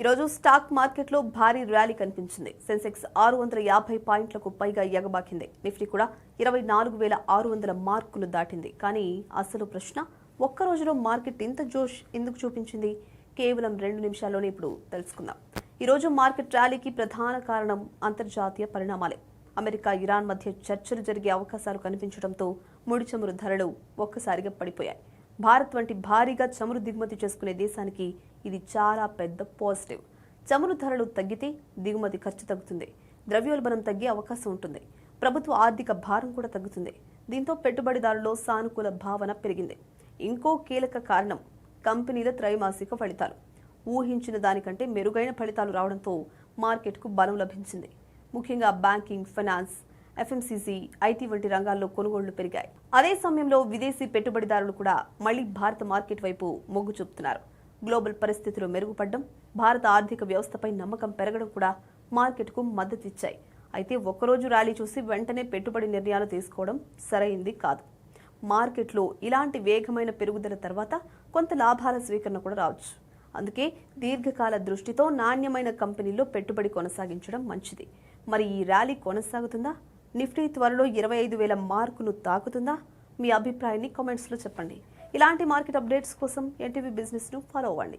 ఈరోజు స్టాక్ మార్కెట్లో భారీ ర్యాలీ కనిపించింది. సెన్సెక్స్ 650 పాయింట్లకు పైగా ఎగబాకింది. నిఫ్టీ కూడా 24,600 మార్కులు దాటింది. కానీ అసలు ప్రశ్న, ఒక్క రోజులో మార్కెట్ ఇంత జోష్ ఎందుకు చూపించింది? కేవలం 2 నిమిషాల్లోనే ఇప్పుడు తెలుసుకుందాం. ఈరోజు మార్కెట్ ర్యాలీకి ప్రధాన కారణం అంతర్జాతీయ పరిణామాలే. అమెరికా, ఇరాన్ మధ్య చర్చలు జరిగే అవకాశాలు కనిపించడంతో ముడి చమురు ధరలు ఒక్కసారిగా పడిపోయాయి. భారత్ వంటి భారీగా చమురు దిగుమతి చేసుకునే దేశానికి ఇది చాలా పెద్ద పాజిటివ్. చమురు ధరలు తగ్గితే దిగుమతి ఖర్చు తగ్గుతుంది, ద్రవ్యోల్బణం తగ్గే అవకాశం ఉంటుంది, ప్రభుత్వ ఆర్థిక భారం కూడా తగ్గుతుంది. దీంతో పెట్టుబడిదారుల్లో సానుకూల భావన పెరిగింది. ఇంకో కీలక కారణం కంపెనీల త్రైమాసిక ఫలితాలు. ఊహించిన దానికంటే మెరుగైన ఫలితాలు రావడంతో మార్కెట్కు బలం లభించింది. ముఖ్యంగా బ్యాంకింగ్, ఫైనాన్స్, ఎఫ్ఎంసీజీ, ఐటీ వంటి రంగాల్లో కొనుగోళ్లు పెరిగాయి. అదే సమయంలో విదేశీ పెట్టుబడిదారులు కూడా మళ్లీ భారత మార్కెట్ వైపు మొగ్గు చూపుతున్నారు. గ్లోబల్ పరిస్థితులు మెరుగుపడడం, భారత ఆర్థిక వ్యవస్థపై నమ్మకం పెరగడం కూడా మార్కెట్కు మద్దతిచ్చాయి. అయితే ఒక్కరోజు ర్యాలీ చూసి వెంటనే పెట్టుబడి నిర్ణయాలు తీసుకోవడం సరైంది కాదు. మార్కెట్లో ఇలాంటి వేగమైన పెరుగుదల తర్వాత కొంత లాభాల స్వీకరణ కూడా రావచ్చు. అందుకే దీర్ఘకాల దృష్టితో నాణ్యమైన కంపెనీల్లో పెట్టుబడి కొనసాగించడం మంచిది. మరి ఈ ర్యాలీ కొనసాగుతుందా? నిఫ్టీ త్వరలో 25,000 మార్కును తాకుతుందా? మీ అభిప్రాయాన్ని కామెంట్స్లో చెప్పండి. ఇలాంటి మార్కెట్ అప్డేట్స్ కోసం ఎన్టీవీ బిజినెస్ను ఫాలో అవ్వండి.